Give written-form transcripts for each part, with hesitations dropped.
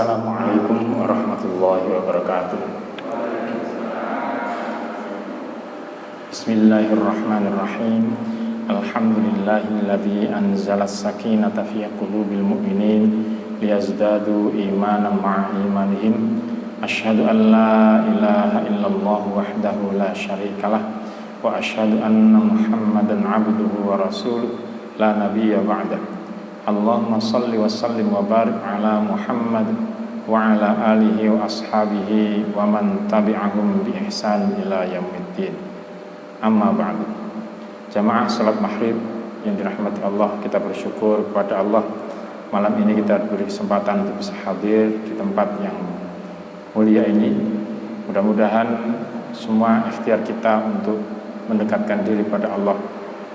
Assalamualaikum warahmatullahi wabarakatuh. Bismillahirrahmanirrahim. Alhamdulillahilladzi anzala as-sakinata fi qulubil mu'minin liyazdadu imanan ma'a imanihim. Asyhadu an la ilaha illallah wahdahu la syarikalah wa asyhadu anna Muhammadan abduhu wa rasuluh la nabiyya ba'dah. Allahumma salli wa sallim wa barik ala Muhammad wa ala alihi wa ashabihi wa man tabi'ahum bi ihsan ila yaumiddin. Amma ba'du. Jamaah salat maghrib yang dirahmati Allah, kita bersyukur kepada Allah malam ini kita diberi kesempatan untuk bisa hadir di tempat yang mulia ini. Mudah-mudahan semua ikhtiar kita untuk mendekatkan diri pada Allah,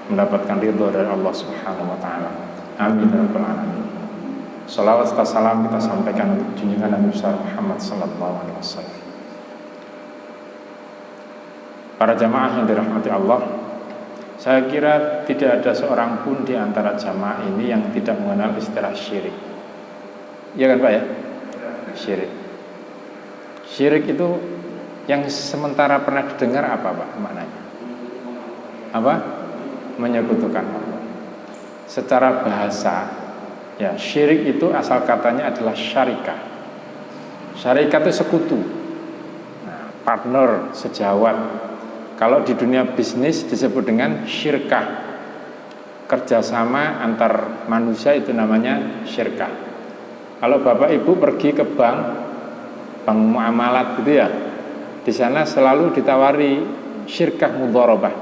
mendapatkan ridho dari Allah Subhanahu wa taala. Amin ya rabbal alamin. Salawat serta salam kita sampaikan untuk junjungan Nabi besar Muhammad sallallahu alaihi wasallam. Para jamaah yang dirahmati Allah, saya kira tidak ada seorang pun di antara jamaah ini yang tidak mengenal istilah syirik. Iya kan Pak ya? Syirik. Syirik itu yang sementara pernah didengar apa Pak maknanya? Apa? Menyekutukan Allah. Secara bahasa, ya syirik itu asal katanya adalah syarikah. Syarikah itu sekutu, nah, partner, sejawat. Kalau di dunia bisnis disebut dengan syirkah. Kerjasama antar manusia itu namanya syirkah. Kalau bapak ibu pergi ke bank muamalat gitu ya, di sana selalu ditawari syirkah mudharabah,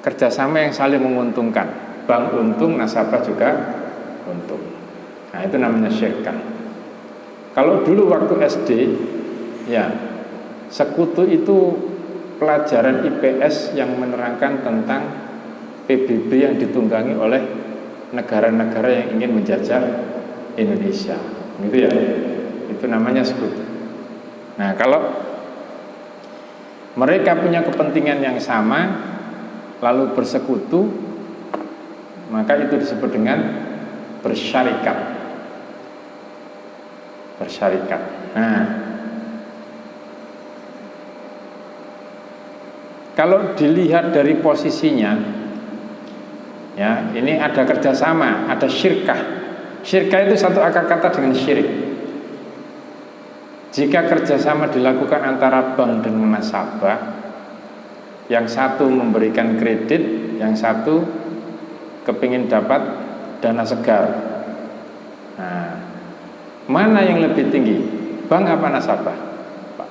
kerjasama yang saling menguntungkan. Bank untung, nasabah juga untung. Nah itu namanya syirkah. Kalau dulu waktu SD, ya sekutu itu pelajaran IPS yang menerangkan tentang PBB yang ditunggangi oleh negara-negara yang ingin menjajah Indonesia, gitu ya. Itu namanya sekutu. Nah kalau mereka punya kepentingan yang sama lalu bersekutu, maka itu disebut dengan bersyarikat. Bersyarikat. Nah, kalau dilihat dari posisinya, ya ini ada kerjasama, ada syirkah. Syirkah itu satu akar kata dengan syirik. Jika kerjasama dilakukan antara bank dan nasabah, yang satu memberikan kredit, yang satu kepingin dapat dana segar. Nah, mana yang lebih tinggi, bank apa nasabah? Pak.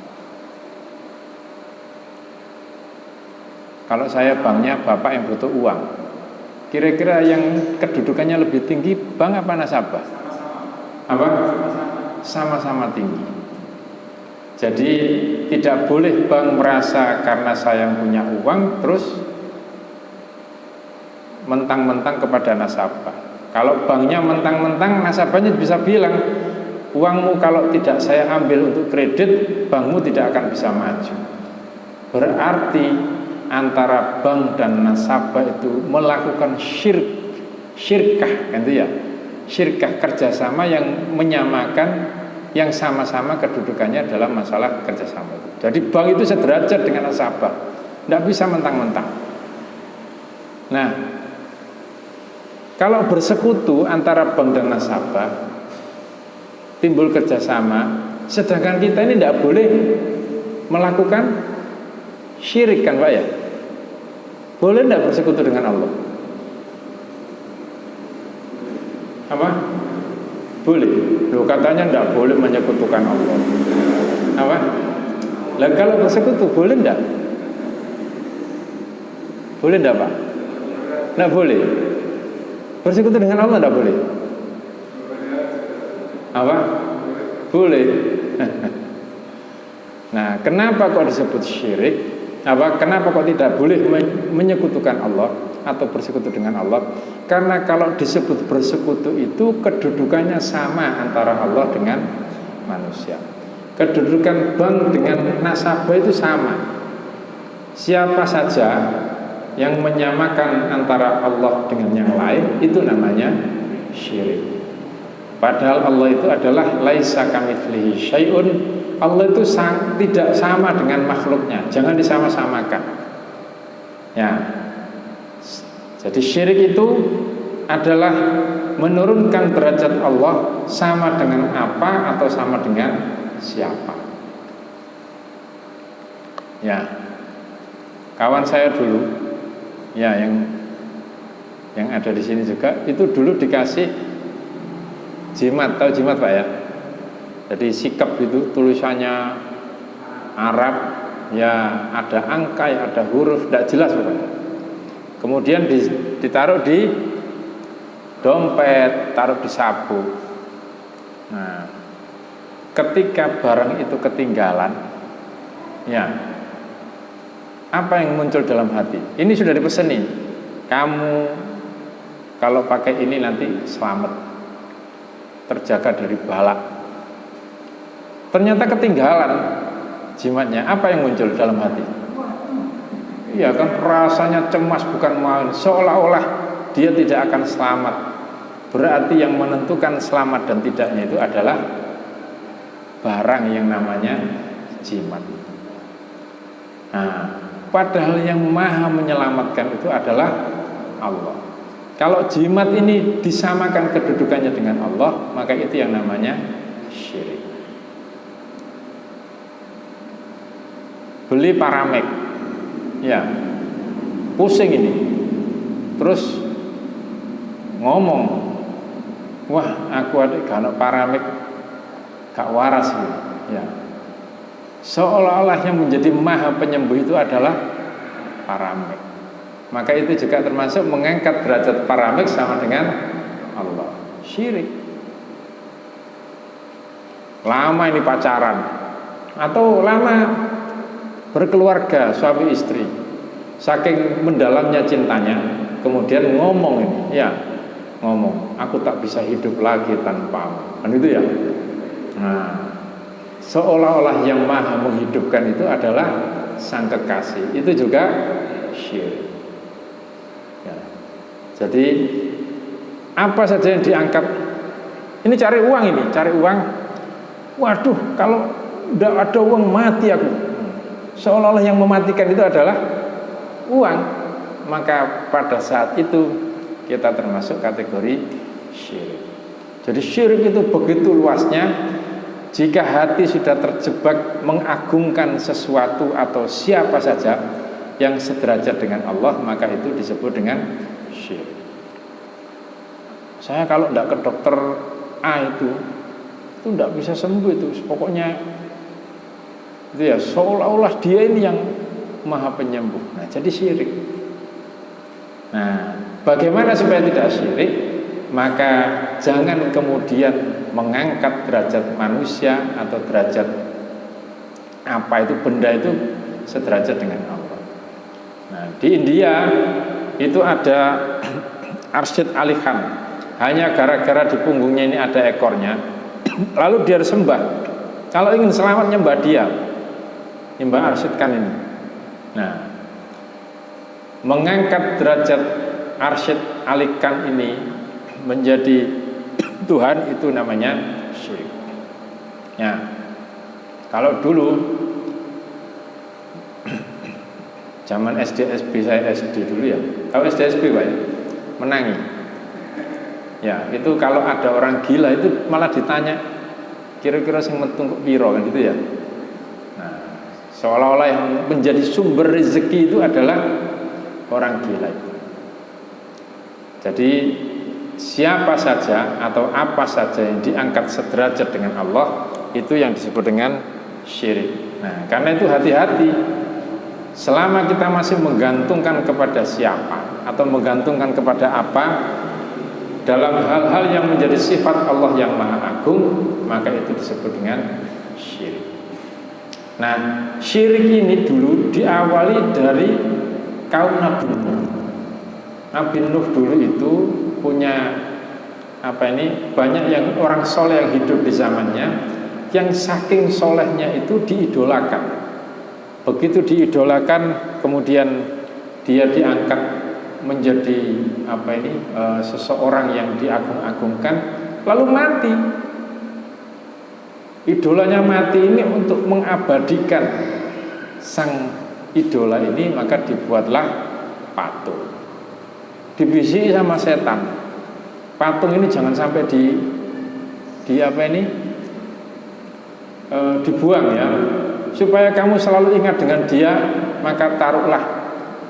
Kalau saya banknya, bapak yang butuh uang, kira-kira yang kedudukannya lebih tinggi, bank apa nasabah? Apa? Sama-sama tinggi. Jadi tidak boleh bank merasa karena saya punya uang terus mentang-mentang kepada nasabah. Kalau banknya mentang-mentang, nasabahnya bisa bilang, uangmu kalau tidak saya ambil untuk kredit, bankmu tidak akan bisa maju. Berarti antara bank dan nasabah itu melakukan syirkah, gitu ya. Syirkah, kerjasama yang menyamakan, yang sama-sama kedudukannya dalam masalah kerjasama itu. Jadi bank itu sederajat dengan nasabah, tidak bisa mentang-mentang. Nah, kalau bersekutu antara bank dan nasabah, timbul kerjasama, sedangkan kita ini tidak boleh melakukan syirik kan Pak ya? Boleh tidak bersekutu dengan Allah? Apa? Boleh. Loh katanya tidak boleh menyekutukan Allah. Apa? Lah kalau bersekutu boleh tidak? Boleh tidak Pak? Tidak boleh. Bersekutu dengan Allah tidak boleh? Apa? Boleh. Nah, kenapa kok disebut syirik? Kenapa kok tidak boleh menyekutukan Allah atau bersekutu dengan Allah? Karena kalau disebut bersekutu itu kedudukannya sama antara Allah dengan manusia. Kedudukan bank dengan nasabah itu sama. Siapa saja yang menyamakan antara Allah dengan yang lain, itu namanya syirik. Padahal Allah itu adalah laisa kamitslihi syai'un. Allah itu tidak sama dengan makhluknya. Jangan disama-samakan. Ya. Jadi syirik itu adalah menurunkan derajat Allah sama dengan apa atau sama dengan siapa. Ya. Kawan saya dulu, ya yang ada di sini juga itu dulu dikasih jimat, tahu jimat Pak ya? Jadi sikap itu tulisannya Arab, ya ada angka, ya ada huruf, tidak jelas Pak. Kemudian ditaruh di dompet, taruh di sapu. Nah, ketika barang itu ketinggalan, ya apa yang muncul dalam hati? Ini sudah dipesenin, kamu kalau pakai ini nanti selamat, terjaga dari bala. Ternyata ketinggalan jimatnya. Apa yang muncul dalam hati? Iya kan, rasanya cemas bukan main, seolah-olah dia tidak akan selamat. Berarti yang menentukan selamat dan tidaknya itu adalah barang yang namanya jimat itu. Nah, padahal yang maha menyelamatkan itu adalah Allah. Kalau jimat ini disamakan kedudukannya dengan Allah, maka itu yang namanya syirik. Beli paramek, ya pusing ini, terus ngomong, wah aku ada kalau paramek gak waras ya. Seolah-olah yang menjadi maha penyembuh itu adalah paramek. Maka itu juga termasuk mengangkat derajat paramek sama dengan Allah. Syirik. Lama ini pacaran atau lama berkeluarga suami istri, saking mendalamnya cintanya, kemudian ngomong ini, ya ngomong, aku tak bisa hidup lagi tanpamu, kan itu ya. Nah, seolah-olah yang maha menghidupkan itu adalah sang kekasih, itu juga syirik. Ya. Jadi apa saja yang diangkat, ini cari uang. Waduh, kalau udah ada uang mati aku. Seolah-olah yang mematikan itu adalah uang. Maka pada saat itu kita termasuk kategori syirik. Jadi syirik itu begitu luasnya. Jika hati sudah terjebak mengagungkan sesuatu atau siapa saja yang sederajat dengan Allah, maka itu disebut dengan syirik. Saya kalau tidak ke dokter A itu tidak bisa sembuh itu. Pokoknya itu ya, seolah-olah dia ini yang maha penyembuh. Nah, jadi syirik. Nah, bagaimana supaya tidak syirik? Maka jangan kemudian mengangkat derajat manusia atau derajat apa itu, benda itu sederajat dengan Allah. Nah, di India itu ada Arsyad Ali Khan. Hanya gara-gara di punggungnya ini ada ekornya, lalu dia sembah. Kalau ingin selamat nyembah dia, nyembah Arsyad Khan ini. Nah, mengangkat derajat Arsyad Ali Khan ini menjadi Tuhan, itu namanya syirik. Ya, kalau dulu zaman SD SP, saya SD dulu ya, tahu SD SP Pak ya? Menangi. Ya, itu kalau ada orang gila itu malah ditanya kira-kira sing metu kok piro kan gitu ya. Nah, seolah-olah yang menjadi sumber rezeki itu adalah orang gila itu. Jadi siapa saja atau apa saja yang diangkat sederajat dengan Allah, itu yang disebut dengan syirik. Nah, karena itu hati-hati. Selama kita masih menggantungkan kepada siapa atau menggantungkan kepada apa dalam hal-hal yang menjadi sifat Allah yang maha agung, maka itu disebut dengan syirik. Nah, syirik ini dulu diawali dari kaum Nabi Nuh. Nabi Nuh dulu itu punya banyak yang orang soleh yang hidup di zamannya, yang saking solehnya itu diidolakan. Begitu diidolakan, kemudian dia diangkat menjadi seseorang yang diagung-agungkan, lalu mati. Idolanya mati ini untuk mengabadikan sang idola ini, maka dibuatlah patung. Dibisiki sama setan, patung ini jangan sampai dibuang ya, supaya kamu selalu ingat dengan dia, maka taruhlah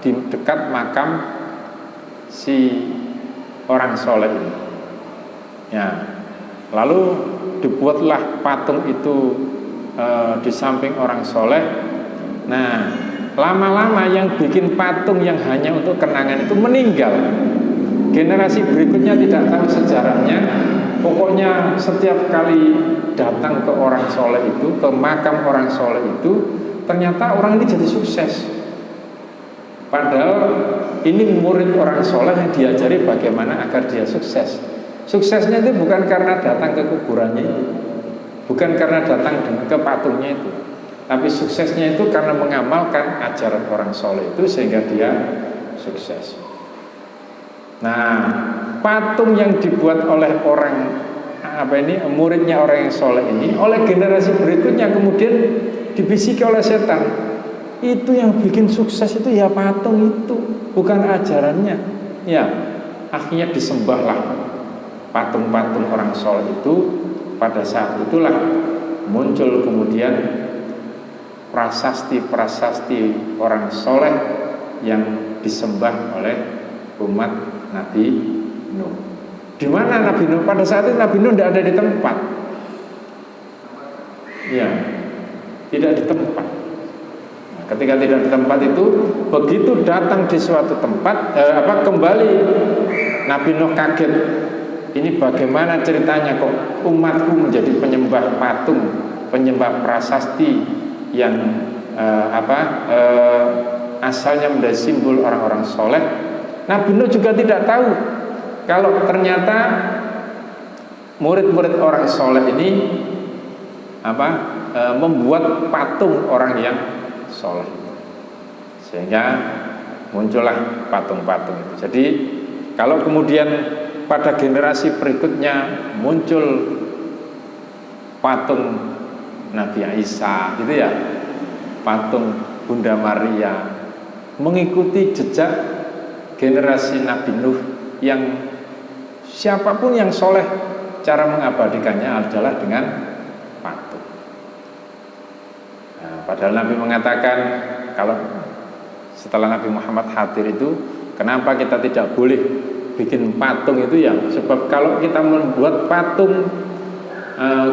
di dekat makam si orang soleh ini. Ya, lalu dibuatlah patung itu di samping orang soleh. Nah, lama-lama yang bikin patung yang hanya untuk kenangan itu meninggal. Generasi berikutnya tidak tahu sejarahnya. Pokoknya setiap kali datang ke orang soleh itu, ke makam orang soleh itu, ternyata orang ini jadi sukses. Padahal ini murid orang soleh yang diajari bagaimana agar dia sukses. Suksesnya itu bukan karena datang ke kuburannya, bukan karena datang ke patungnya itu, tapi suksesnya itu karena mengamalkan ajaran orang soleh itu sehingga dia sukses. Nah, patung yang dibuat oleh orang muridnya orang yang soleh ini, oleh generasi berikutnya kemudian dibisiki oleh setan. Itu yang bikin sukses itu ya patung itu, bukan ajarannya. Ya, akhirnya disembahlah patung-patung orang soleh itu. Pada saat itulah muncul kemudian prasasti-prasasti orang soleh yang disembah oleh umat Nabi Nuh. Di mana Nabi Nuh? Pada saat itu Nabi Nuh tidak ada di tempat. Ya, tidak di tempat. Nah, ketika tidak di tempat itu, begitu datang di suatu tempat, kembali Nabi Nuh kaget. Ini bagaimana ceritanya kok umatku menjadi penyembah patung, penyembah prasasti yang asalnya menjadi simbol orang-orang soleh. Nabi Nuh juga tidak tahu kalau ternyata murid-murid orang soleh ini membuat patung orang yang soleh, sehingga muncullah patung-patung itu. Jadi kalau kemudian pada generasi berikutnya muncul patung Nabi Isa gitu ya, patung Bunda Maria, mengikuti jejak generasi Nabi Nuh yang siapapun yang soleh, cara mengabadikannya adalah dengan patung. Nah, padahal Nabi mengatakan kalau setelah Nabi Muhammad hadir itu, kenapa kita tidak boleh bikin patung itu ya? Sebab kalau kita membuat patung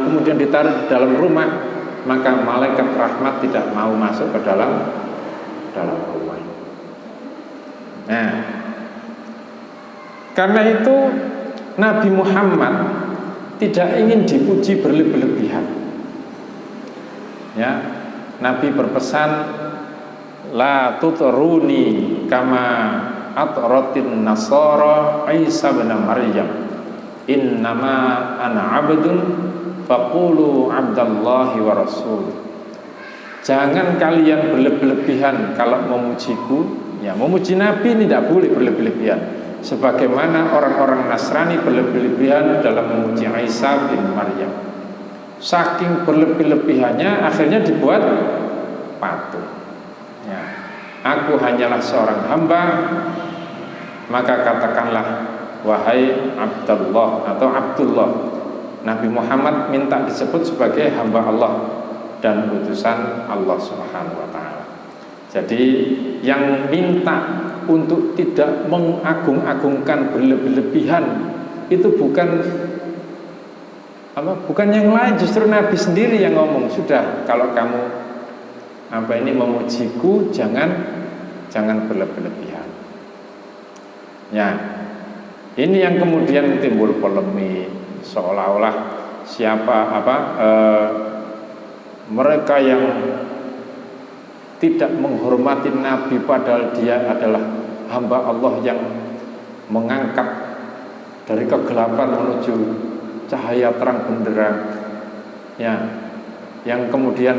kemudian ditaruh di dalam rumah, maka malaikat rahmat tidak mau masuk ke dalam rumah. Nah, karena itu Nabi Muhammad tidak ingin dipuji berlebih-lebihan. Ya, Nabi berpesan, la tutruni kama atratin nasara Isa bin Maryam, innama ana abdun faqulu abdallahi wa rasul. Jangan kalian berlebih-lebihan kalau memujiku. Ya, memuji Nabi ini tidak boleh berlebih-lebihan, sebagaimana orang-orang Nasrani berlebih-lebihan dalam memuji Isa bin Maryam. Saking berlebih-lebihannya akhirnya dibuat patung. Ya, aku hanyalah seorang hamba, maka katakanlah wahai Abdullah atau Abdullah. Nabi Muhammad minta disebut sebagai hamba Allah dan utusan Allah Subhanahu wa ta'ala. Jadi yang minta untuk tidak mengagung-agungkan berlebih-lebihan itu bukan yang lain, justru Nabi sendiri yang ngomong, sudah kalau kamu memujiku jangan berlebih-lebihan. Ya, ini yang kemudian timbul polemik, seolah-olah mereka yang tidak menghormati Nabi padahal dia adalah hamba Allah yang mengangkat dari kegelapan menuju cahaya terang benderang. Ya, yang kemudian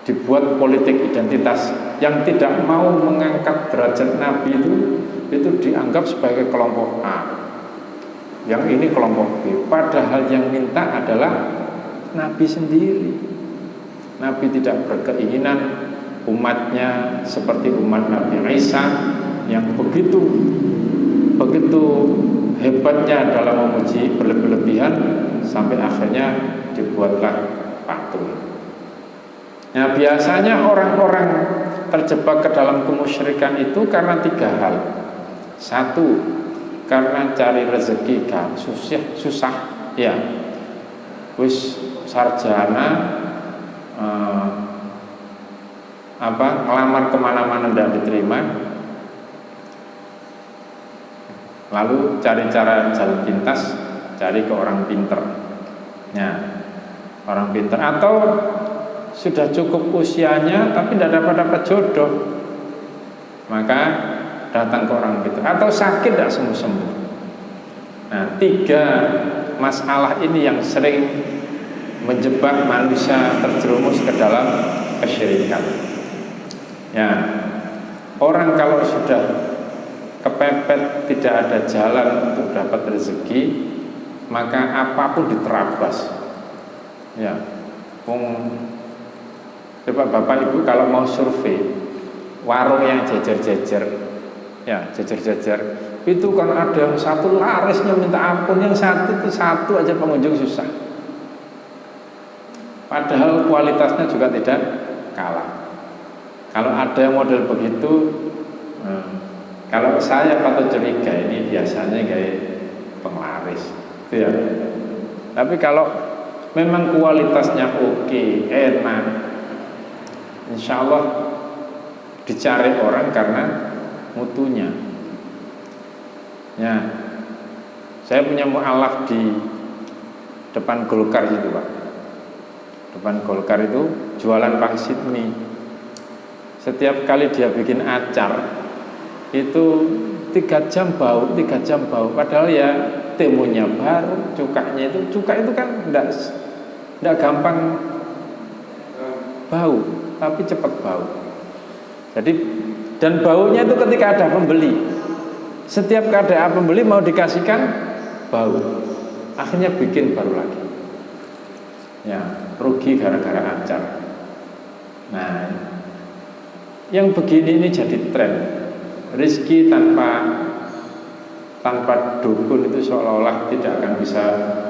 dibuat politik identitas, yang tidak mau mengangkat derajat Nabi itu itu dianggap sebagai kelompok A, yang ini kelompok B. Padahal yang minta adalah Nabi sendiri. Nabi tidak berkeinginan umatnya seperti umat Nabi Isa yang begitu hebatnya dalam memuji berlebihan sampai akhirnya dibuatlah patung. Nah, biasanya orang-orang terjebak ke dalam kemusyrikan itu karena 3 hal. 1, karena cari rezeki kan susah ya. Wis sarjana ngelamar kemana-mana tidak diterima, lalu cari cara jalan pintas, cari ke orang pinter. Ya, orang pinter. Atau sudah cukup usianya tapi tidak dapat jodoh, maka datang ke orang pinter. Atau sakit tidak sembuh-sembuh. Nah, 3 masalah ini yang sering menjebak manusia terjerumus ke dalam kesyirikan. Ya, orang kalau sudah kepepet tidak ada jalan untuk dapat rezeki, maka apapun diterabas. Ya, coba Bapak Ibu kalau mau survei warung yang jejer-jejer, ya jejer-jejer, itu kan ada yang satu larisnya minta ampun, yang satu aja pengunjung susah. Padahal kualitasnya juga tidak kalah. Kalau ada yang model begitu, kalau saya patut curiga ini biasanya kayak penglaris, gitu ya. Tapi kalau memang kualitasnya oke, enak, insya Allah dicari orang karena mutunya. Ya, saya punya mu'alaf di depan Golkar itu, Pak. Depan Golkar itu jualan pangsit mie. Setiap kali dia bikin acar itu 3 jam bau. Padahal ya temunya baru, cuka itu kan tidak gampang bau, tapi cepat bau. Jadi dan baunya itu ketika ada pembeli. Setiap ada pembeli mau dikasihkan bau, akhirnya bikin baru lagi. Ya, rugi gara-gara acar. Nah, yang begini ini jadi tren. Rezeki tanpa dukun itu seolah-olah tidak akan bisa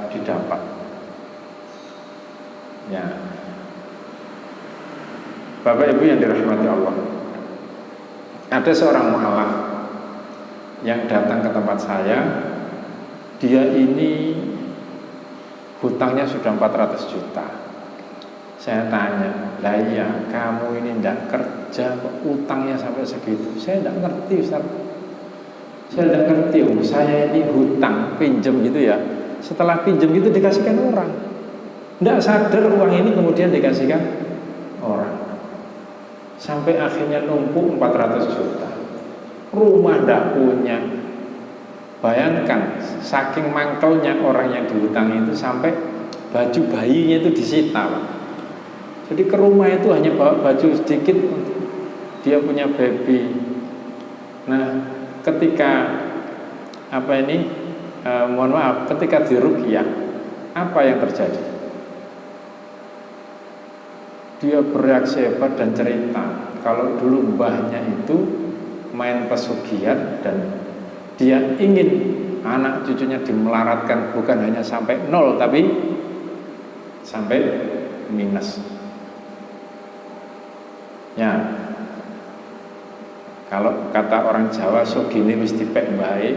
didapat. Ya, Bapak Ibu yang dirahmati Allah, ada seorang mu'alaf yang datang ke tempat saya. Dia ini hutangnya sudah 400 juta. Saya tanya, lah iya, kamu ini tidak kerja kok utangnya sampai segitu? Saya tidak ngerti, Ustaz. Saya tidak ngerti, saya ini hutang, pinjam gitu ya. Setelah pinjam gitu dikasihkan orang. Tidak sadar uang ini kemudian dikasihkan orang. Sampai akhirnya numpuk 400 juta. Rumah tidak punya. Bayangkan, saking mangkelnya orang yang dihutangi itu sampai baju bayinya itu disita, Pak. Jadi ke rumah itu hanya bawa baju sedikit untuk dia punya baby. Nah, ketika ketika diruqyah, apa yang terjadi? Dia bereaksi hebat dan cerita kalau dulu mbahnya itu main pesugihan dan dia ingin anak cucunya dimelaratkan bukan hanya sampai 0 tapi sampai minus. Ya, kalau kata orang Jawa, sugine wis dipek baik,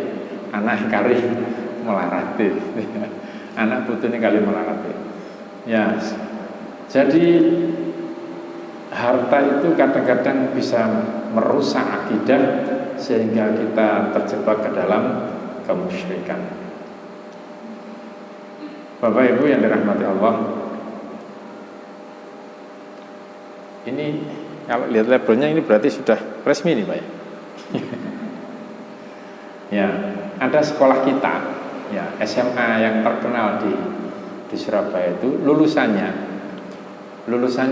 anak kali melarati. Anak putune kali melarati. Ya, jadi harta itu kadang-kadang bisa merusak akidah sehingga kita terjebak ke dalam kemusyrikan. Bapak Ibu yang dirahmati Allah, ini kalau lihat labelnya ini berarti sudah resmi nih Pak ya. Ya, ada sekolah kita, ya SMA yang terkenal di Surabaya itu lulusannya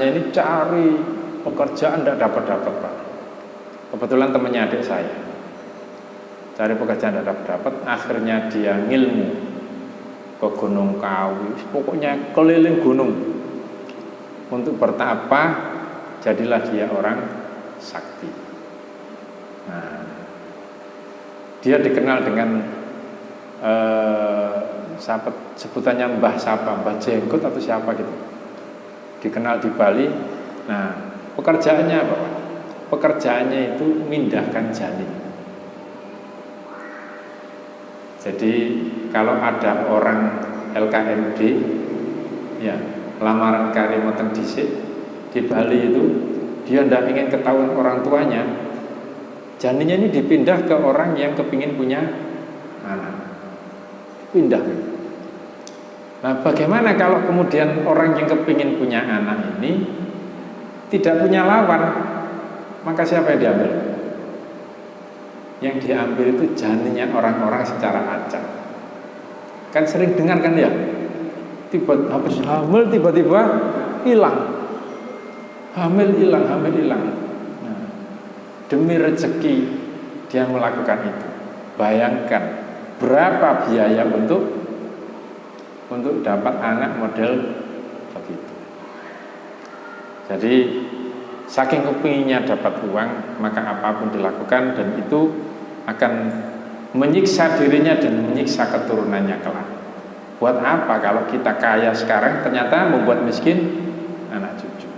ini cari pekerjaan tidak dapat Pak. Kebetulan temannya adik saya. cari pekerjaan tidak dapat, akhirnya dia ngilmu ke Gunung Kawi, pokoknya keliling gunung untuk bertapa, jadilah dia orang sakti. Nah, dia dikenal dengan sebutannya Mbah siapa, Mbah Jenggot atau siapa gitu, dikenal di Bali. Nah, pekerjaannya apa? Pekerjaannya itu mindahkan janin. Jadi kalau ada orang LKMD, ya lamaran kari moteng dhisik di Bali itu, dia tidak ingin ketahuan orang tuanya, janinnya ini dipindah ke orang yang kepingin punya anak, pindah. Nah, bagaimana kalau kemudian orang yang kepingin punya anak ini tidak punya lawan, maka siapa yang diambil? Yang diambil itu janinnya orang-orang secara acak. Kan sering dengar kan ya, habis hamil tiba-tiba hilang, hamil hilang. Nah, demi rezeki dia melakukan itu. Bayangkan berapa biaya untuk dapat anak model begitu. Jadi saking kepinginnya dapat uang, maka apapun dilakukan, dan itu akan menyiksa dirinya dan menyiksa keturunannya kelak. Buat apa kalau kita kaya sekarang ternyata membuat miskin anak cucu?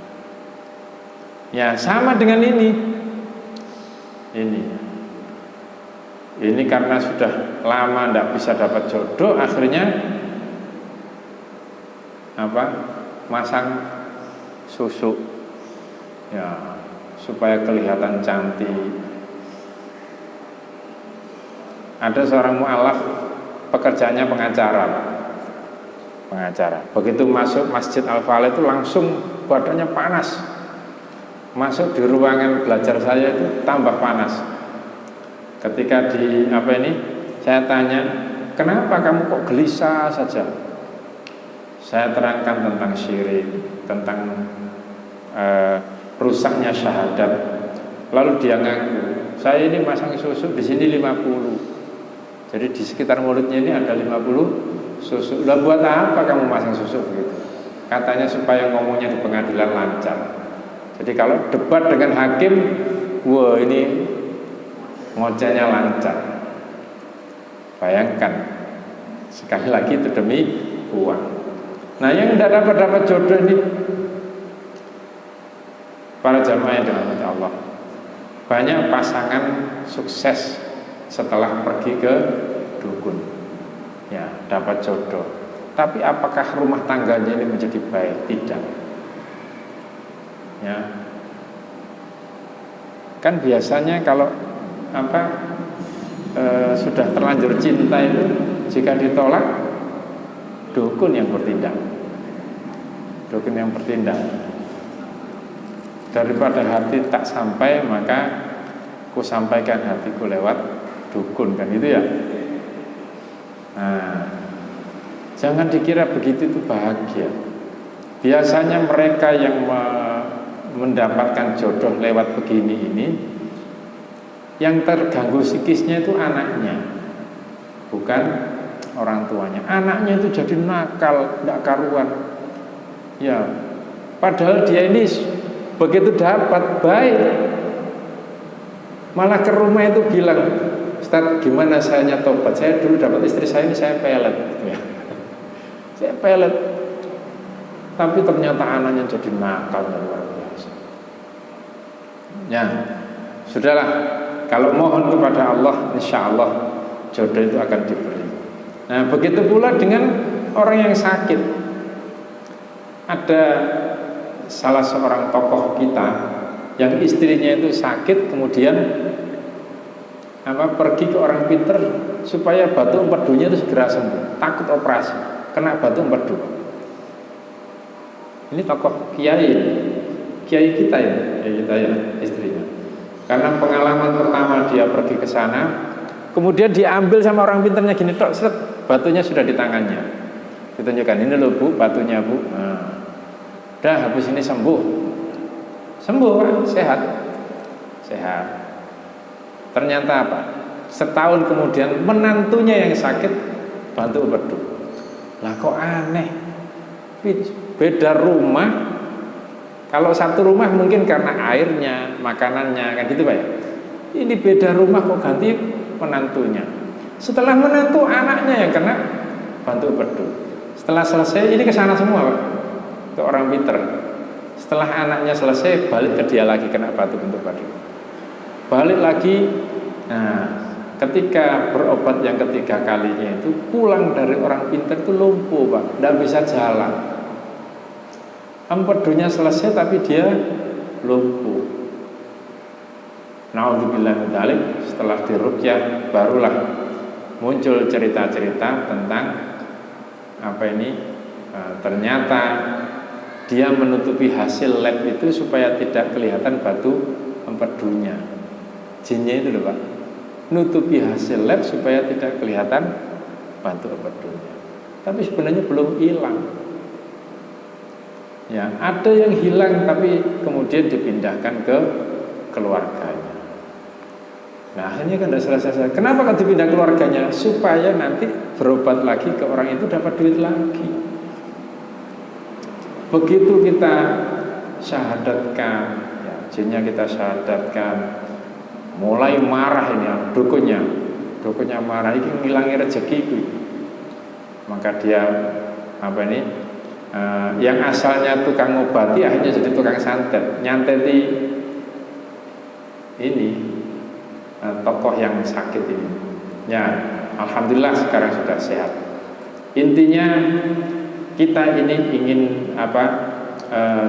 Ya sama dengan ini karena sudah lama tidak bisa dapat jodoh, akhirnya masang susu, ya supaya kelihatan cantik. Ada seorang mu'alaf, pekerjaannya pengacara. Begitu masuk Masjid Al-Falah itu langsung badannya panas. Masuk di ruangan belajar saya itu tambah panas. Ketika saya tanya, kenapa kamu kok gelisah saja? Saya terangkan tentang syirik, tentang rusaknya syahadat. Lalu dia ngaku, saya ini masang susu di sini 50. Jadi di sekitar mulutnya ini ada 50 susu. Lah buat apa kamu masang susu begitu? Katanya supaya ngomongnya di pengadilan lancar. Jadi kalau debat dengan hakim, wah ini ngocehnya lancar. Bayangkan, sekali lagi itu demi uang. Nah, yang tidak dapat jodoh ini, para jamaah yang dirahmati Allah, banyak pasangan sukses setelah pergi ke dukun, ya dapat jodoh. Tapi apakah rumah tangganya ini menjadi baik? Tidak. Ya, kan biasanya kalau sudah terlanjur cinta itu, jika ditolak, dukun yang bertindak. Daripada hati tak sampai, maka ku sampaikan hatiku lewat dukun, kan itu ya. Nah, jangan dikira begitu itu bahagia. Biasanya mereka yang mendapatkan jodoh lewat begini ini, yang terganggu psikisnya itu anaknya, bukan orang tuanya. Anaknya itu jadi nakal, tidak karuan. Ya, padahal dia ini begitu dapat baik, malah ke rumah itu bilang, Ustaz, gimana saya tobat? Saya dulu dapat istri saya ini, saya pelet, ya. Saya pelet, tapi ternyata anaknya jadi nakal luar biasa. Ya, sudahlah. Kalau mohon kepada Allah, insya Allah jodoh itu akan diberi. Nah, begitu pula dengan orang yang sakit. Ada salah seorang tokoh kita yang istrinya itu sakit, kemudian pergi ke orang pinter supaya batu empedunya itu segera sembuh. Takut operasi, kena batu empedu. Ini tokoh kiai kita ya istrinya. Karena pengalaman pertama dia pergi ke sana, kemudian diambil sama orang pinternya gini, tok, set, batunya sudah di tangannya. Ditunjukkan, ini loh Bu, batunya Bu. Nah, udah habis ini sembuh Pak, sehat. Ternyata apa? setahun kemudian menantunya yang sakit bantu empedu. Lah kok aneh, beda rumah. Kalau satu rumah mungkin karena airnya, makanannya, kan gitu Pak ya. Ini beda rumah kok ganti menantunya. Setelah menantu anaknya yang kena bantu empedu. Setelah selesai ini ke sana semua Pak, ke orang pinter. Setelah anaknya selesai balik ke dia lagi kena bantu empedu. Balik lagi. Nah, ketika berobat yang ketiga kalinya itu pulang dari orang pinter itu lumpuh Pak, tidak bisa jalan. Empedunya selesai tapi dia lumpuh. Naudzubillah min dzalik. Setelah diruqyah barulah muncul cerita-cerita tentang ternyata dia menutupi hasil lab itu supaya tidak kelihatan batu empedunya. Jinnya itu loh Pak, nutupi hasil lab supaya tidak kelihatan batu empedunya. Tapi sebenarnya belum hilang. Ya, ada yang hilang tapi kemudian dipindahkan ke keluarganya. Nah, akhirnya kan tidak selesai. Kenapa kan dipindah keluarganya? Supaya nanti berobat lagi ke orang itu dapat duit lagi. Begitu kita syahadatkan, ya, jinnya kita syahadatkan, mulai marah ini dukunnya marah, ini ngilangi rezekiku. Maka dia yang asalnya tukang ngobati akhirnya jadi tukang santet, nyanteti ini tokoh yang sakit ini. Ya, alhamdulillah sekarang sudah sehat. Intinya kita ini ingin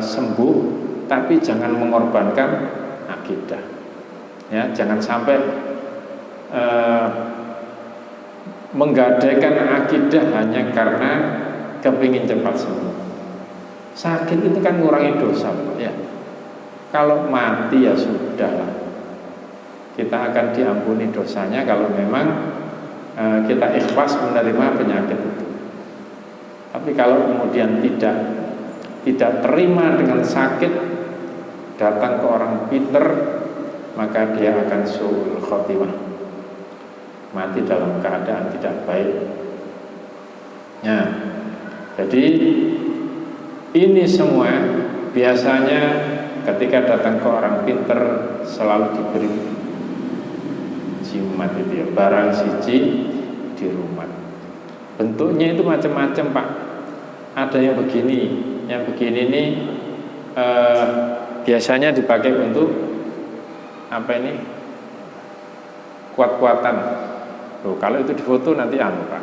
sembuh, tapi jangan mengorbankan akidah. Ya, jangan sampai menggadaikan akidah hanya karena kepingin cepat sembuh. Sakit itu kan ngurangi dosa, ya. Kalau mati ya sudah, kita akan diampuni dosanya kalau memang kita ikhlas menerima penyakit itu. Tapi kalau kemudian tidak terima dengan sakit, datang ke orang pinter, maka dia akan su'ul khotimah, mati dalam keadaan tidak baik. Ya. Jadi ini semua biasanya ketika datang ke orang pinter selalu diberi jimat itu ya, barang siji di rumah. Bentuknya itu macam-macam Pak. Ada yang begini ini biasanya dipakai untuk kuat-kuatan. Loh, kalau itu difoto nanti Pak,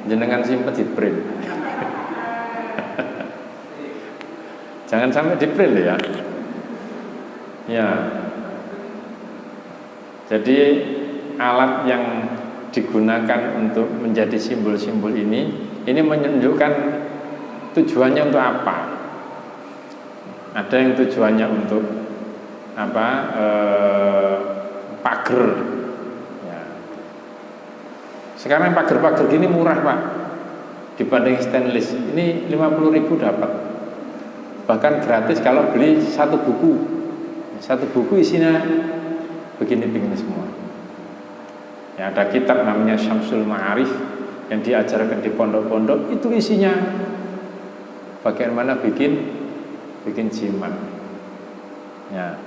jenengan simpen di print. Jangan sampai di print ya. Ya. Jadi alat yang digunakan untuk menjadi simbol-simbol ini menunjukkan tujuannya untuk apa. Ada yang tujuannya untuk pagar. Ya. Sekarang pagar-pagar gini murah Pak, dibanding stainless. Ini 50.000 dapat. Bahkan gratis kalau beli satu buku. Satu buku isinya begini-begini semua. Ya, ada kitab namanya Syamsul Ma'arif yang diajarkan di pondok-pondok, itu isinya bagaimana bikin jimat. Ya.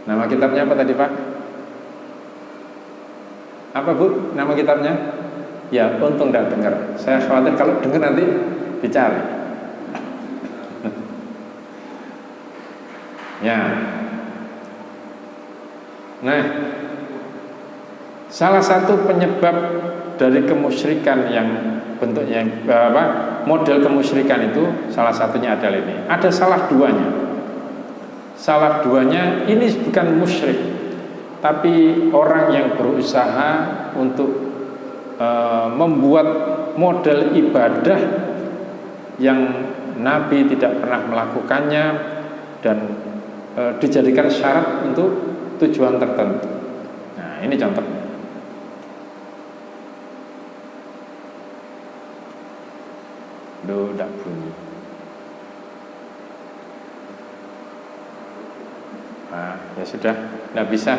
Nama kitabnya apa tadi Pak? Apa Bu? Nama kitabnya? Ya, untung tidak dengar. Saya khawatir kalau dengar nanti dicari. Ya. Nah, salah satu penyebab dari kemusyrikan yang bentuknya model kemusyrikan itu salah satunya adalah ini. Ada salah duanya. Salah duanya ini bukan musyrik, tapi orang yang berusaha untuk membuat model ibadah yang Nabi tidak pernah melakukannya dan dijadikan syarat untuk tujuan tertentu. Nah, ini contohnya. Tidak bunyi. Nah, ya sudah, tidak bisa.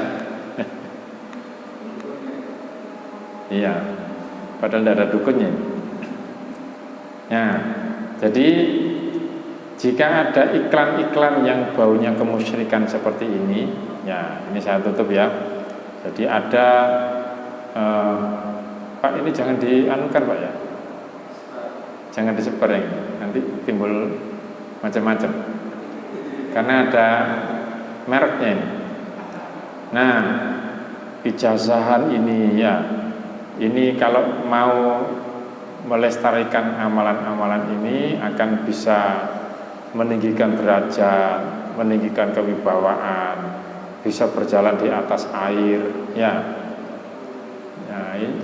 Iya, padahal tidak ada dukunnya. Nah, jadi jika ada iklan-iklan yang baunya kemusyrikan seperti ini, ya ini saya tutup ya. Jadi ada Pak, ini jangan dianukan Pak ya, jangan disebar ya, nanti timbul macam-macam. Karena ada mereknya ini. Nah, ijazahan ini ya, ini kalau mau melestarikan amalan-amalan ini akan bisa meninggikan derajat, meninggikan kewibawaan, bisa berjalan di atas air, ya. Nah, ini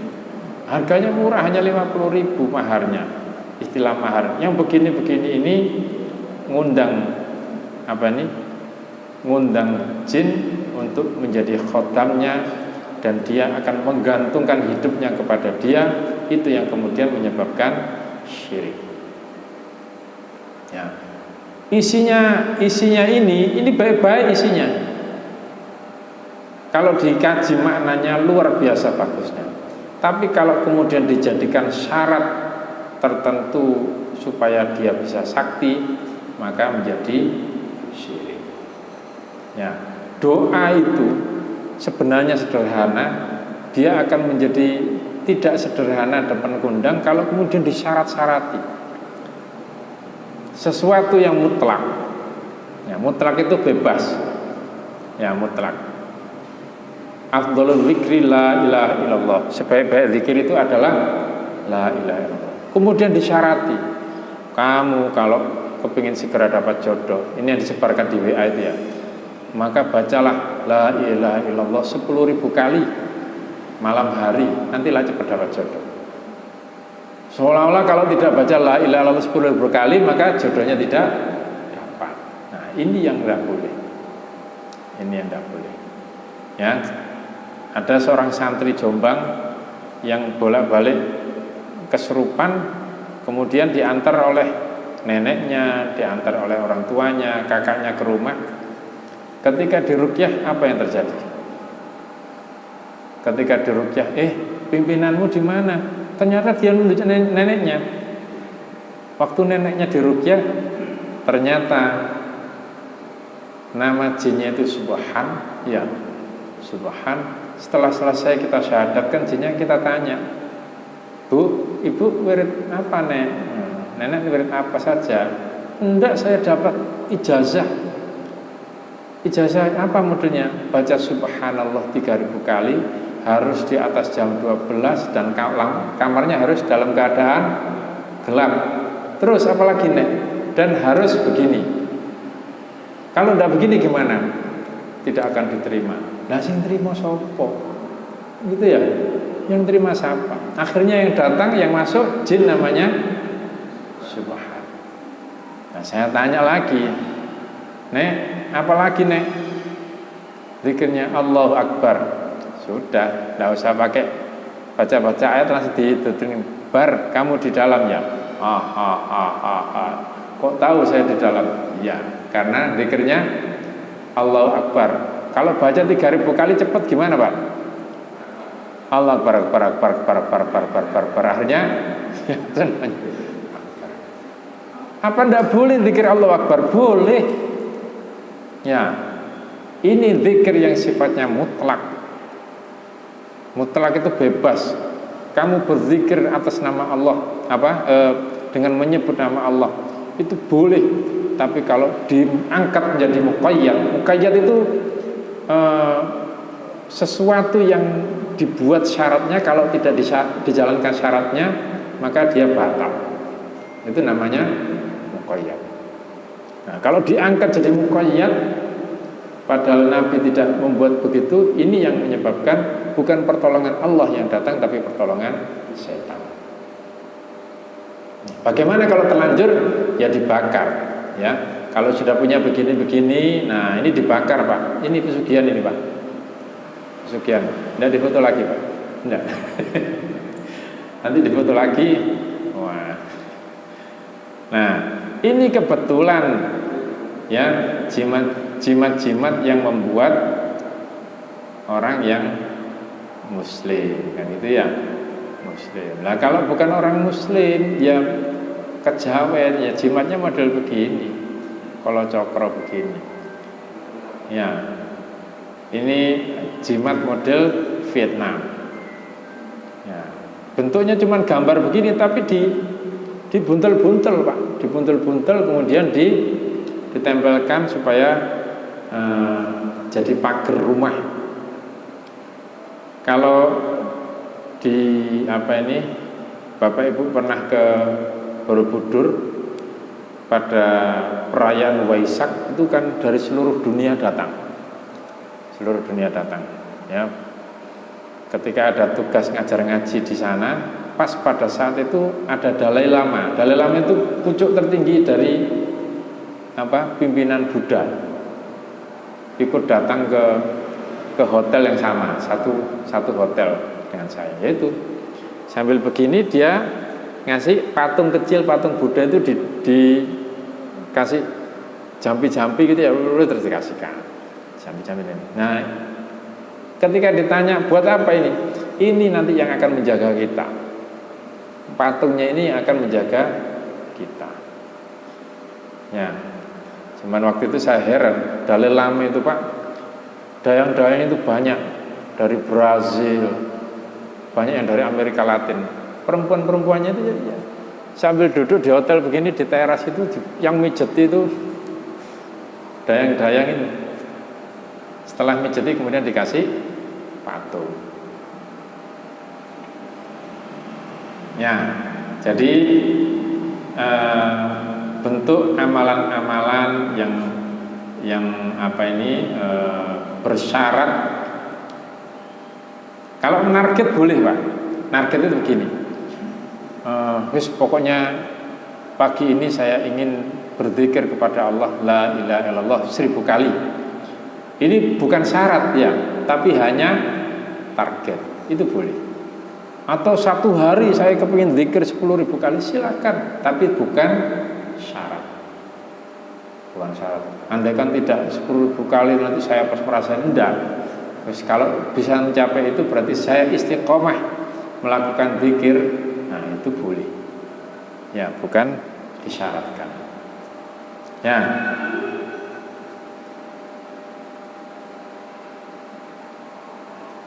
harganya murah, hanya 50.000 maharnya. Istilah mahar. Yang begini-begini ini ngundang apa nih? Ngundang jin untuk menjadi khotamnya, dan dia akan menggantungkan hidupnya kepada dia. Itu yang kemudian menyebabkan syirik. Ya. Isinya ini baik-baik isinya. Kalau dikaji maknanya luar biasa bagusnya. Tapi kalau kemudian dijadikan syarat tertentu supaya dia bisa sakti, maka menjadi syirik. Ya, doa itu sebenarnya sederhana, dia akan menjadi tidak sederhana dan kondang kalau kemudian disyarat-syarati. Sesuatu yang mutlak. Ya, mutlak itu bebas. Ya, mutlak. Afdhalul dzikri la ilaha illallah. Sebaik-baik zikir itu adalah la ilaha illallah. Kemudian disyarati. Kamu kalau kepingin segera dapat jodoh, ini yang disebarkan di WA itu ya, maka bacalah la ilaha illallah 10.000 kali malam hari, nantilah cepat dapat jodoh. Seolah-olah kalau tidak baca la ilaha illallah 10.000 kali maka jodohnya tidak dapat. Nah, ini yang tidak boleh. Ini yang tidak boleh. Ya, ada seorang santri Jombang yang bolak-balik kesurupan, kemudian diantar oleh neneknya, diantar oleh orang tuanya, kakaknya ke rumah. Ketika diruqyah, apa yang terjadi? Ketika diruqyah, pimpinanmu di mana? Ternyata dia nunjuk neneknya. Waktu neneknya diruqyah, ternyata nama jinnya itu Subhan, ya, Subhan. Setelah selesai kita syahadatkan jinnya, kita tanya, Bu, ibu wirid apa nek? Nenek wirid apa saja? Enggak, saya dapat ijazah. Ijazah apa modelnya? Baca subhanallah 3.000 kali, harus di atas jam 12, dan kamarnya harus dalam keadaan gelap. Terus apalagi nek? Dan harus begini. Kalau tidak begini gimana? Tidak akan diterima. Lah sing terima sopo? Gitu ya. Yang terima siapa? Akhirnya yang datang, yang masuk jin namanya Subhan. Nah, saya tanya lagi, Nek, apalagi Nek? Zikirnya Allahu Akbar. Sudah, tidak usah pakai baca-baca ayat, langsung dituturin. Bar, kamu di dalam ya? Kok tahu saya di dalam? Ya, karena zikirnya Allahu Akbar. Kalau baca 3.000 kali cepat gimana Pak? Allah Akbar, Akbar, Akbar, Akbar, Akbar, Akbar, Akbar, Akbar, Akbar. Akhirnya apa ndak boleh zikir Allah Akbar? Boleh. Ya, ini zikir yang sifatnya mutlak. Mutlak itu bebas. Kamu berzikir atas nama Allah, dengan menyebut nama Allah, itu boleh. Tapi kalau diangkat menjadi muqayyad itu sesuatu yang dibuat syaratnya, kalau tidak dijalankan syaratnya maka dia batal. Itu namanya muqayyad. Nah, kalau diangkat jadi muqayyad padahal Nabi tidak membuat begitu, ini yang menyebabkan bukan pertolongan Allah yang datang, tapi pertolongan setan. Bagaimana kalau terlanjur? Ya dibakar, ya. Kalau sudah punya begini-begini, nah ini dibakar Pak. Ini pesugihan ini Pak. Pesugihan. Tidak difoto lagi Pak. Tidak. Nanti difoto lagi. Wah. Nah, ini kebetulan ya, jimat-jimat yang membuat orang yang muslim, kan gitu ya. Muslim. Nah kalau bukan orang Muslim, ya kejawen, ya jimatnya model begini, kalau cokro begini. Ya, ini jimat model Vietnam. Ya, bentuknya cuma gambar begini, tapi dibuntel-buntel Pak, dibuntel-buntel kemudian ditempelkan supaya jadi pagar rumah. Kalau di Bapak Ibu pernah ke Borobudur pada perayaan Waisak, itu kan dari seluruh dunia datang, ya. Ketika ada tugas ngajar ngaji di sana, pas pada saat itu ada Dalai Lama. Dalai Lama itu pucuk tertinggi dari pimpinan Buddha. Ikut datang ke hotel yang sama, satu hotel dengan saya. Yaitu sambil begini dia ngasih patung kecil, patung Buddha itu dikasih jampi-jampi gitu ya, terus dikasihkan jampi-jampi ini. Nah, ketika ditanya buat apa ini? Ini nanti yang akan menjaga kita. Patungnya ini akan menjaga kita. Ya. Cuman waktu itu saya heran, Dalai Lama itu Pak, dayang-dayang itu banyak dari Brazil, banyak yang dari Amerika Latin. Perempuan-perempuannya itu ya, sambil duduk di hotel begini di teras itu, yang mijet itu dayang-dayang ini. Setelah mijeti kemudian dikasih patung. Ya, jadi bentuk amalan-amalan yang bersyarat. Kalau narget boleh Pak. Narget itu begini. Pokoknya pagi ini saya ingin berzikir kepada Allah la ilaha illallah 1000 kali. Ini bukan syarat ya, tapi hanya target. Itu boleh. Atau satu hari saya kepingin zikir 10.000 kali, silakan, tapi bukan syarat. Bukan syarat. Andaikan tidak 10.000 kali nanti saya pas merasa enggak. Terus kalau bisa mencapai itu berarti saya istiqomah melakukan zikir. Nah, itu boleh. Ya, bukan disyaratkan. Ya.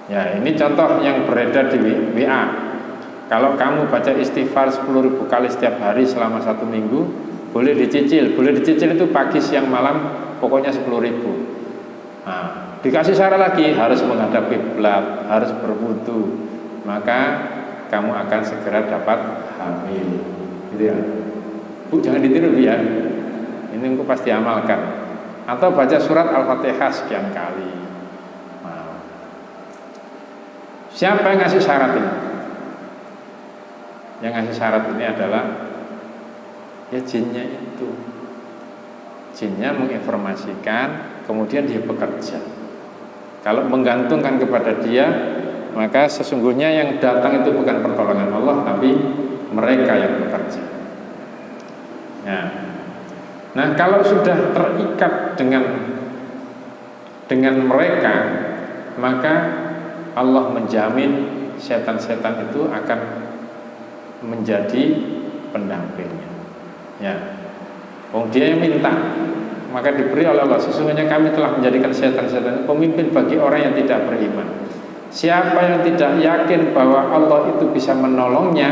Ya, ini contoh yang beredar di WA. Kalau kamu baca istighfar 10.000 kali setiap hari selama 1 minggu, boleh dicicil. Boleh dicicil itu pagi, siang, malam, pokoknya 10.000. Nah, dikasih syarat lagi, harus menghadap kiblat, harus berwudu, maka kamu akan segera dapat hamil. Gitu ya. Bu, jangan ditiru ya. Ini aku pasti amalkan. Atau baca surat Al-Fatihah sekian kali. Siapa yang ngasih syarat ini? Yang ngasih syarat ini adalah ya jinnya itu. Jinnya menginformasikan, kemudian dia bekerja. Kalau menggantungkan kepada dia, maka sesungguhnya yang datang itu bukan pertolongan Allah, tapi mereka yang bekerja. Nah, kalau sudah terikat dengan mereka, maka Allah menjamin setan-setan itu akan menjadi pendampingnya. Ya, dia yang minta, maka diberi oleh Allah. Sesungguhnya kami telah menjadikan setan-setan pemimpin bagi orang yang tidak beriman. Siapa yang tidak yakin bahwa Allah itu bisa menolongnya,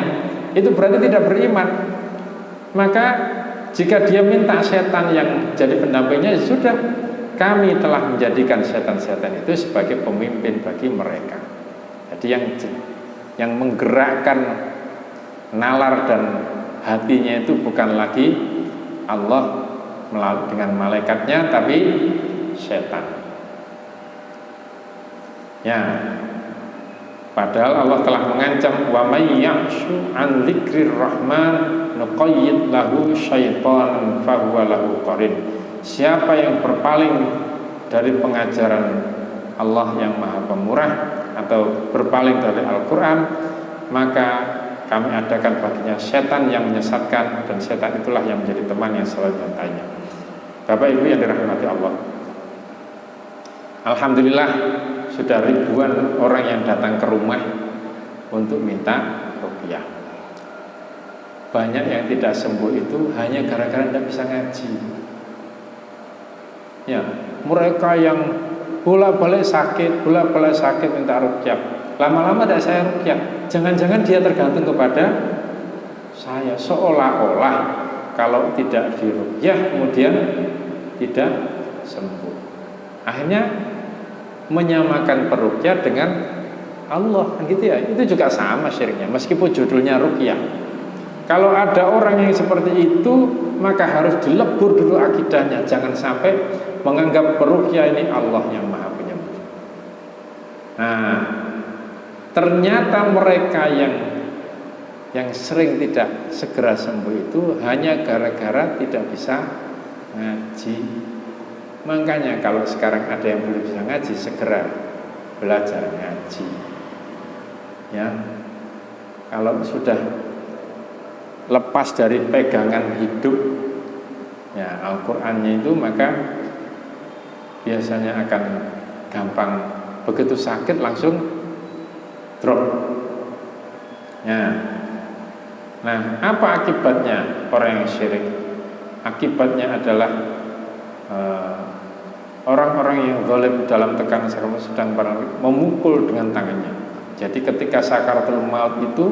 itu berarti tidak beriman. Maka jika dia minta setan yang jadi pendampingnya, ya sudah, kami telah menjadikan setan-setan itu sebagai pemimpin bagi mereka. Jadi yang menggerakkan nalar dan hatinya itu bukan lagi Allah dengan malaikatnya, tapi setan. Ya, padahal Allah telah mengancam, wa may ya'shu an dzikrir rahman nuqayyid lahu syaitan fahuwa lahu qarin. Siapa yang berpaling dari pengajaran Allah yang Maha Pemurah atau berpaling dari Al-Quran, maka kami adakan baginya setan yang menyesatkan, dan setan itulah yang menjadi teman yang selalu menyertainya. Bapak Ibu yang dirahmati Allah, alhamdulillah sudah ribuan orang yang datang ke rumah untuk minta ruqyah. Banyak yang tidak sembuh itu hanya gara-gara tidak bisa ngaji. Ya, mereka yang bolak-balik sakit minta ruqyah. Lama-lama tidak saya ruqyah. Jangan-jangan dia tergantung kepada saya, seolah-olah kalau tidak diruqyah kemudian tidak sembuh. Akhirnya menyamakan peruqyah dengan Allah, kan gitu ya. Itu juga sama syiriknya, meskipun judulnya ruqyah. Kalau ada orang yang seperti itu, maka harus dilebur dulu akidahnya. Jangan sampai menganggap peruqyah ini Allah yang Maha Penyembuh. Nah, ternyata mereka yang sering tidak segera sembuh itu hanya gara-gara tidak bisa ngaji. Makanya kalau sekarang ada yang belum bisa ngaji, segera belajar ngaji. Ya, kalau sudah lepas dari pegangan hidup, ya Al-Qur'annya itu, maka biasanya akan gampang, begitu sakit langsung drop. Ya. Nah, apa akibatnya orang yang syirik? Akibatnya adalah orang-orang yang zalim dalam tekanan sedang memukul dengan tangannya. Jadi ketika sakaratul maut itu,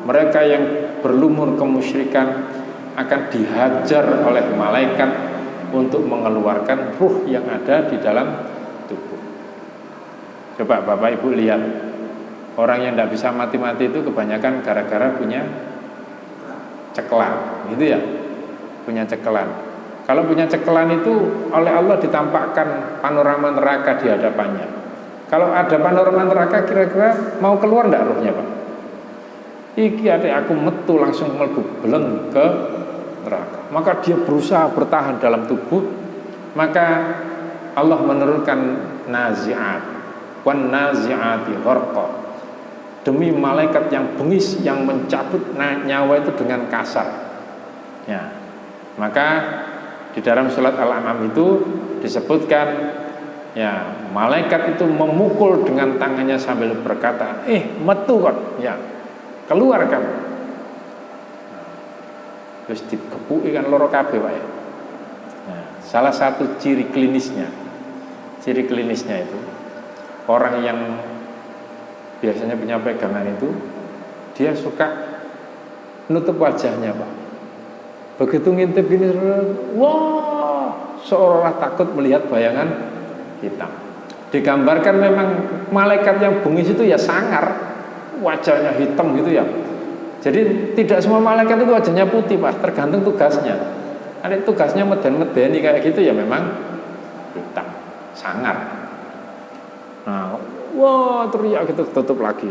mereka yang berlumur kemusyrikan akan dihajar oleh malaikat untuk mengeluarkan ruh yang ada di dalam tubuh. Coba Bapak Ibu lihat, orang yang tidak bisa mati-mati itu kebanyakan gara-gara punya cekelan, gitu ya, punya cekelan. Kalau punya cekelan itu oleh Allah ditampakkan panorama neraka di hadapannya. Kalau ada panorama neraka, kira-kira mau keluar enggak ruhnya, Pak? Iki ada aku metu langsung mlebu beleng ke neraka. Maka dia berusaha bertahan dalam tubuh. Maka Allah menurunkan nazi'at, wan nazi'ati gharqa. Demi malaikat yang bengis yang mencabut nyawa itu dengan kasar. Ya. Maka di dalam surat Al-An'am itu disebutkan, ya, malaikat itu memukul dengan tangannya sambil berkata, metu kok, ya, keluar kamu. Terus dikepuki kan loro kabeh wae. Nah, salah satu ciri klinisnya itu orang yang biasanya punya pegangan itu, dia suka nutup wajahnya, Pak. Begitu ngintip gini, wah, seolah-olah takut melihat bayangan hitam. Digambarkan memang malaikat yang bengis itu ya sangar, wajahnya hitam gitu ya. Jadi tidak semua malaikat itu wajahnya putih, Pak, tergantung tugasnya. Ada tugasnya meden-medeni kayak gitu ya, memang hitam, sangar. Nah, wah, teriak gitu, tutup lagi,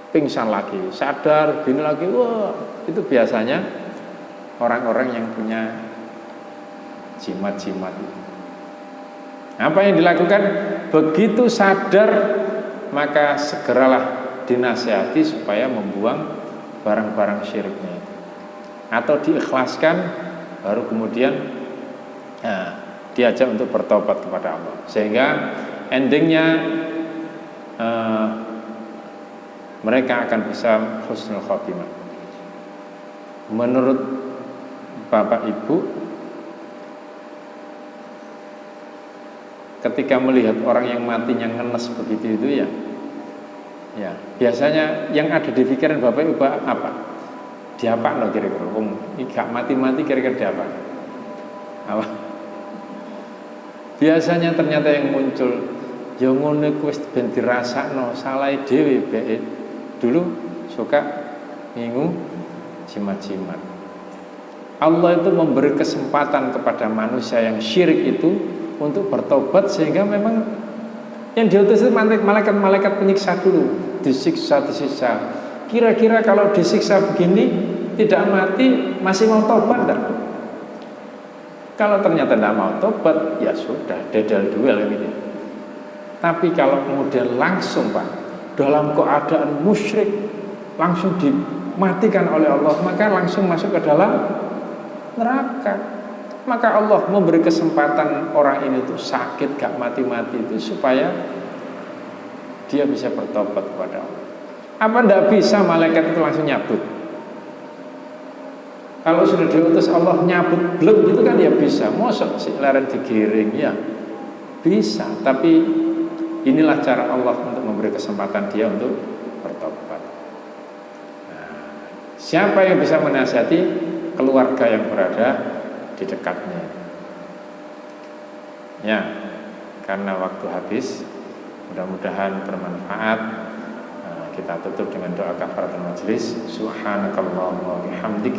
pingsan lagi, sadar, gini lagi, wah, itu biasanya orang-orang yang punya jimat-jimat itu. Apa yang dilakukan? Begitu sadar, maka segeralah dinasihati supaya membuang barang-barang syiriknya itu, atau diikhlaskan, baru kemudian diajak untuk bertobat kepada Allah. Sehingga endingnya mereka akan bisa husnul khotimah. Menurut Bapak Ibu, ketika melihat orang yang matinya ngenes begitu itu ya, biasanya yang ada di pikiran Bapak Ibu apa? Diapa no kira-kira? Ini gak mati-mati kira-kira diapa? Apa? Biasanya ternyata yang muncul, ya ngono kuwi wis ben dirasakno, salahe dhewe bae. Dulu suka ngingu jimat-jimat. Allah itu memberi kesempatan kepada manusia yang syirik itu untuk bertobat, sehingga memang yang diutus itu malaikat-malaikat penyiksa dulu, disiksa. Kira-kira kalau disiksa begini tidak mati, masih mau tobat enggak? Kalau ternyata tidak mau tobat, ya sudah, dedal duel gitu. Tapi kalau kemudian langsung, Pak, dalam keadaan musyrik, langsung dimatikan oleh Allah, maka langsung masuk ke dalam neraka. Maka Allah memberi kesempatan orang ini tuh sakit gak mati-mati itu supaya dia bisa bertobat kepada Allah. Apa tidak bisa malaikat itu langsung nyabut? Kalau sudah diutus Allah nyabut blek gitu kan ya bisa. Mosok si leren digiring ya bisa. Tapi inilah cara Allah untuk memberi kesempatan dia untuk bertobat. Nah, siapa yang bisa menasihati? Keluarga yang berada di dekatnya. Ya, karena waktu habis. Mudah-mudahan bermanfaat. Kita tutup dengan doa kafaratul majelis. Subhanakallahumma wa bihamdik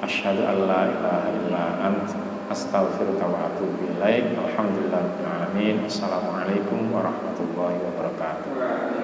asyhadu an la ilaha illa ant astaghfiruka wa atubu ilaik. Alhamdulillahirabbil alamin. Assalamualaikum warahmatullahi wabarakatuh.